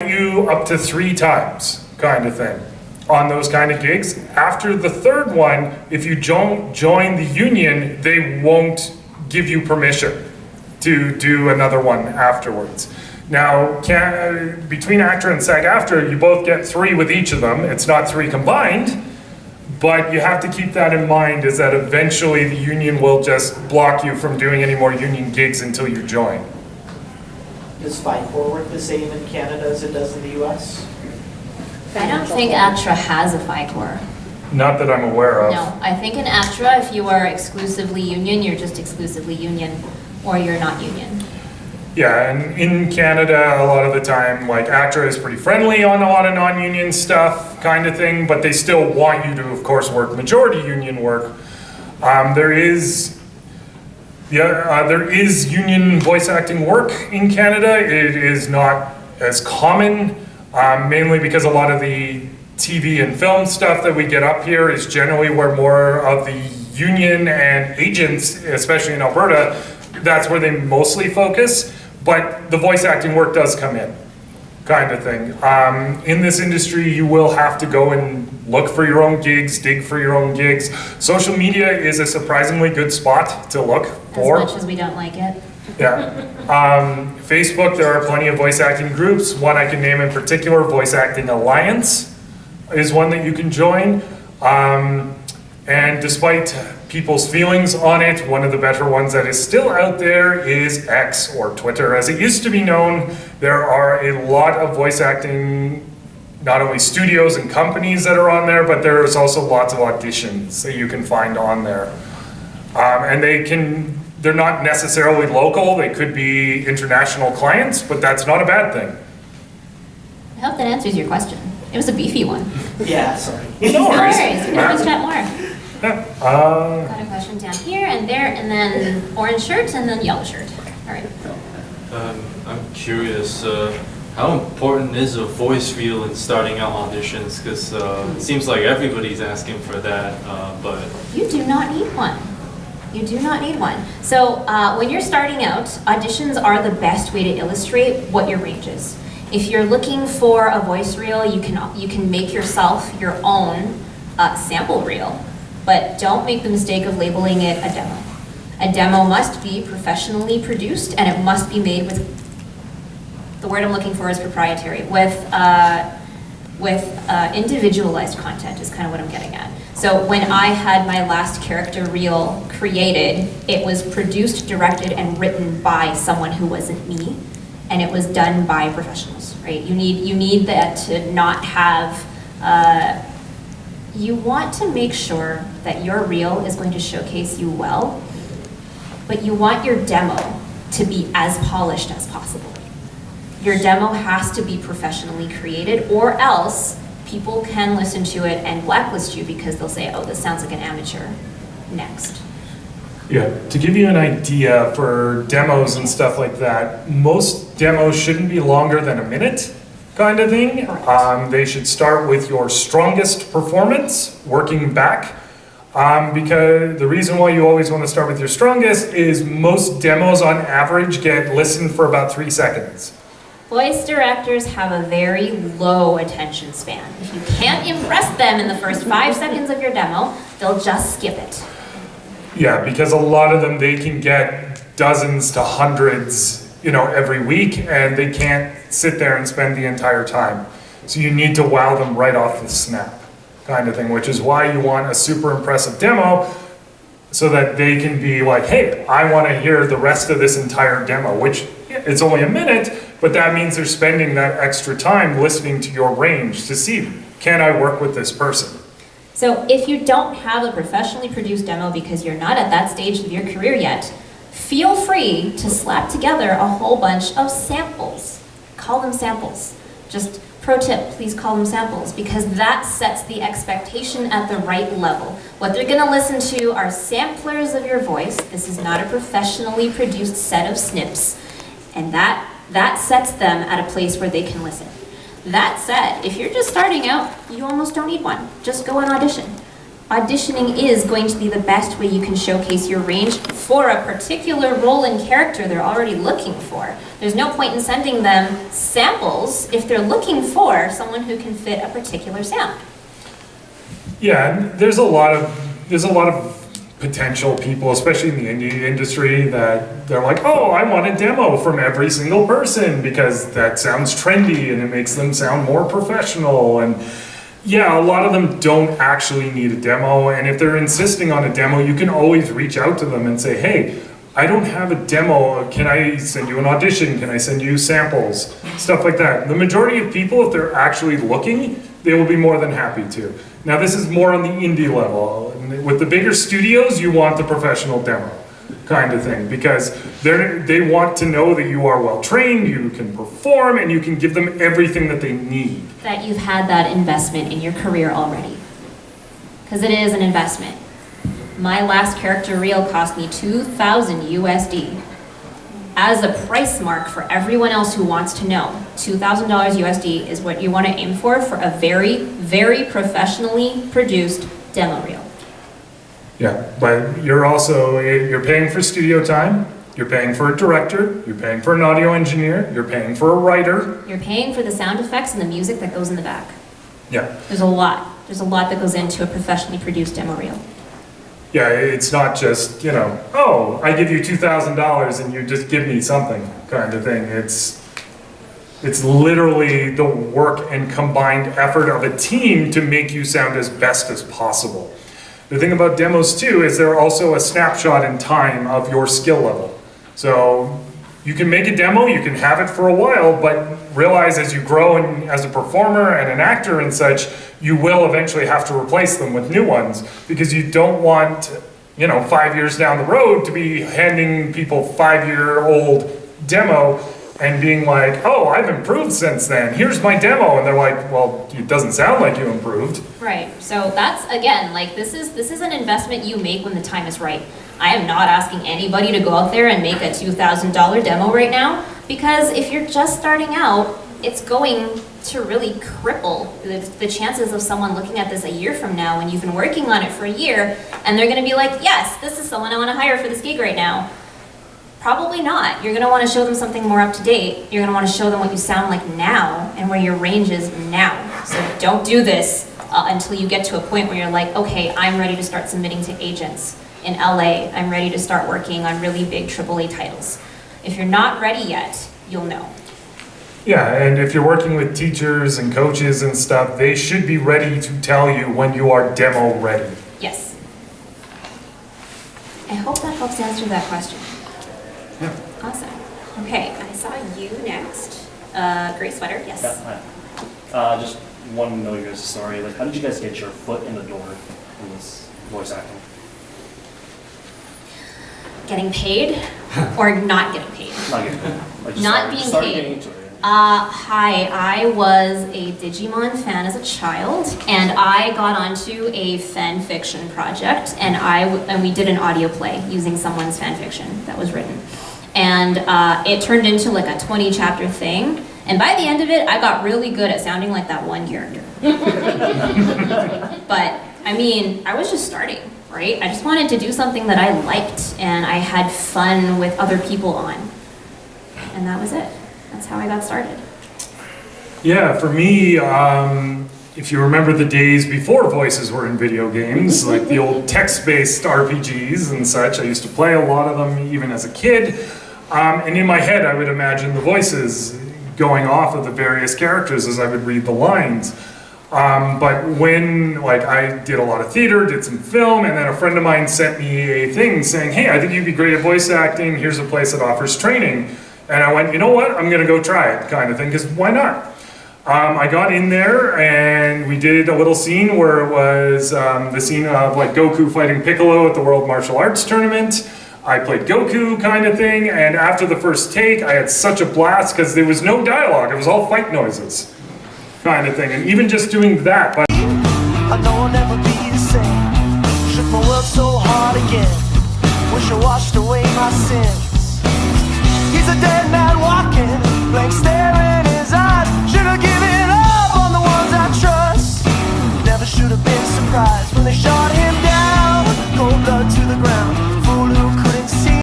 you up to 3 times, kind of thing, on those kind of gigs. After the third one, if you don't join the union, they won't give you permission to do another one afterwards. Now, between ACTRA and SAG-AFTRA, you both get 3 with each of them. It's not 3 combined, but you have to keep that in mind, is that eventually the union will just block you from doing any more union gigs until you join. Does FICOR work the same in Canada as it does in the US? I don't think ACTRA has a FICOR. Not that I'm aware of. No, I think in ACTRA, if you are exclusively union, you're just exclusively union, or you're not union. Yeah, and in Canada, a lot of the time, like ACTRA is pretty friendly on a lot of non-union stuff, kind of thing, but they still want you to, of course, work majority union work. There is union voice acting work in Canada. It is not as common, mainly because a lot of the TV and film stuff that we get up here is generally where more of the union and agents, especially in Alberta, that's where they mostly focus. But the voice acting work does come in, kind of thing. In this industry, you will have to go and look for your own gigs, dig for your own gigs. Social media is a surprisingly good spot to look for. As much as we don't like it. Yeah. Facebook, there are plenty of voice acting groups. One I can name in particular, Voice Acting Alliance, is one that you can join. And despite people's feelings on it, one of the better ones that is still out there is X, or Twitter as it used to be known. There are a lot of voice acting, not only studios and companies that are on there, but there's also lots of auditions that you can find on there. And they're not necessarily local, they could be international clients, but that's not a bad thing. I hope that answers your question. It was a beefy one. Yeah, sorry. No worries. We can always chat more. Yeah. Got a question down here and there, and then orange shirt, and then yellow shirt. All right. I'm curious, how important is a voice reel in starting out auditions? Because it seems like everybody's asking for that, but... You do not need one. You do not need one. So when you're starting out, auditions are the best way to illustrate what your range is. If you're looking for a voice reel, you can make yourself your own sample reel, but don't make the mistake of labeling it a demo. A demo must be professionally produced, and it must be made with, the word I'm looking for is proprietary, with individualized content is kind of what I'm getting at. So when I had my last character reel created, it was produced, directed, and written by someone who wasn't me, and it was done by professionals, right? You need that to not have, you want to make sure that your reel is going to showcase you well, but you want your demo to be as polished as possible. Your demo has to be professionally created, or else people can listen to it and blacklist you because they'll say, oh, this sounds like an amateur. Next. Yeah, to give you an idea for demos and stuff like that, most demos shouldn't be longer than a minute, kind of thing. They should start with your strongest performance, working back. Because the reason why you always want to start with your strongest is most demos on average get listened for about 3 seconds. Voice directors have a very low attention span. If you can't impress them in the first 5 seconds of your demo, they'll just skip it. Yeah, because a lot of them, they can get dozens to hundreds, every week, and they can't sit there and spend the entire time. So you need to wow them right off the snap, kind of thing, which is why you want a super impressive demo, so that they can be like, hey, I want to hear the rest of this entire demo, which it's only a minute, but that means they're spending that extra time listening to your range to see, can I work with this person? So if you don't have a professionally produced demo because you're not at that stage of your career yet, feel free to slap together a whole bunch of samples. Call them samples. Just pro tip, please call them samples, because that sets the expectation at the right level. What they're gonna listen to are samplers of your voice. This is not a professionally produced set of snips. And that sets them at a place where they can listen. That said, if you're just starting out, you almost don't need one. Just go and audition. auditioning is going to be the best way you can showcase your range for a particular role and character they're already looking for. There's no point in sending them samples if they're looking for someone who can fit a particular sound. Yeah, and there's a lot of potential people, especially in the indie industry, that they're like, oh, I want a demo from every single person because that sounds trendy and it makes them sound more professional. And yeah, a lot of them don't actually need a demo, and if they're insisting on a demo, you can always reach out to them and say, hey, I don't have a demo, can I send you an audition, can I send you samples, stuff like that. The majority of people, if they're actually looking, they will be more than happy to. Now this is more on the indie level. With the bigger studios, you want the professional demo kind of thing, because they want to know that you are well trained, you can perform, and you can give them everything that they need. That you've had that investment in your career already. Because it is an investment. My last character reel cost me 2,000 USD. As a price mark for everyone else who wants to know, $2,000 USD is what you want to aim for a very, very professionally produced demo reel. Yeah, but you're paying for studio time, you're paying for a director, you're paying for an audio engineer, you're paying for a writer. You're paying for the sound effects and the music that goes in the back. Yeah. There's a lot. There's a lot that goes into a professionally produced demo reel. Yeah, it's not just, oh, I give you $2,000 and you just give me something kind of thing. It's literally the work and combined effort of a team to make you sound as best as possible. The thing about demos too is they're also a snapshot in time of your skill level. So you can make a demo, you can have it for a while, but realize as you grow and as a performer and an actor and such, you will eventually have to replace them with new ones, because you don't want, 5 years down the road to be handing people 5-year-old demo and being like, oh, I've improved since then, here's my demo. And they're like, well, it doesn't sound like you improved. Right, so that's, again, this is an investment you make when the time is right. I am not asking anybody to go out there and make a $2,000 demo right now, because if you're just starting out, it's going to really cripple the chances of someone looking at this a year from now when you've been working on it for a year, and they're gonna be like, yes, this is someone I wanna hire for this gig right now. Probably not. You're gonna wanna show them something more up to date. You're gonna wanna show them what you sound like now and where your range is now. So don't do this until you get to a point where you're like, okay, I'm ready to start submitting to agents in LA. I'm ready to start working on really big AAA titles. If you're not ready yet, you'll know. Yeah, and if you're working with teachers and coaches and stuff, they should be ready to tell you when you are demo ready. Yes. I hope that helps answer that question. Yeah. Awesome. Okay, I saw you next. Great sweater, yes. Yeah, hi. Just want to know your guys' story. Like, how did you guys get your foot in the door in this voice acting? Getting paid or not getting paid? Not getting paid. Like, just Not being started paid. getting into it. Hi, I was a Digimon fan as a child, and I got onto a fan fiction project, and we did an audio play using someone's fan fiction that was written. And it turned into like a 20-chapter thing, and by the end of it, I got really good at sounding like that one character. But, I mean, I was just starting, right? I just wanted to do something that I liked, and I had fun with other people on. And that was it. That's how I got started. Yeah, for me, if you remember the days before voices were in video games, like the old text-based RPGs and such, I used to play a lot of them even as a kid. And in my head, I would imagine the voices going off of the various characters as I would read the lines. But when, I did a lot of theater, did some film, and then a friend of mine sent me a thing saying, hey, I think you'd be great at voice acting, here's a place that offers training. And I went, you know what, I'm gonna go try it, kind of thing, because why not? I got in there and we did a little scene where it was the scene of Goku fighting Piccolo at the World Martial Arts Tournament. I played Goku kind of thing, and after the first take, I had such a blast because there was no dialogue, it was all fight noises, kind of thing. And even just doing that, but I know I'll never be the same. Shook my world so hard again. Wish I washed away my sins.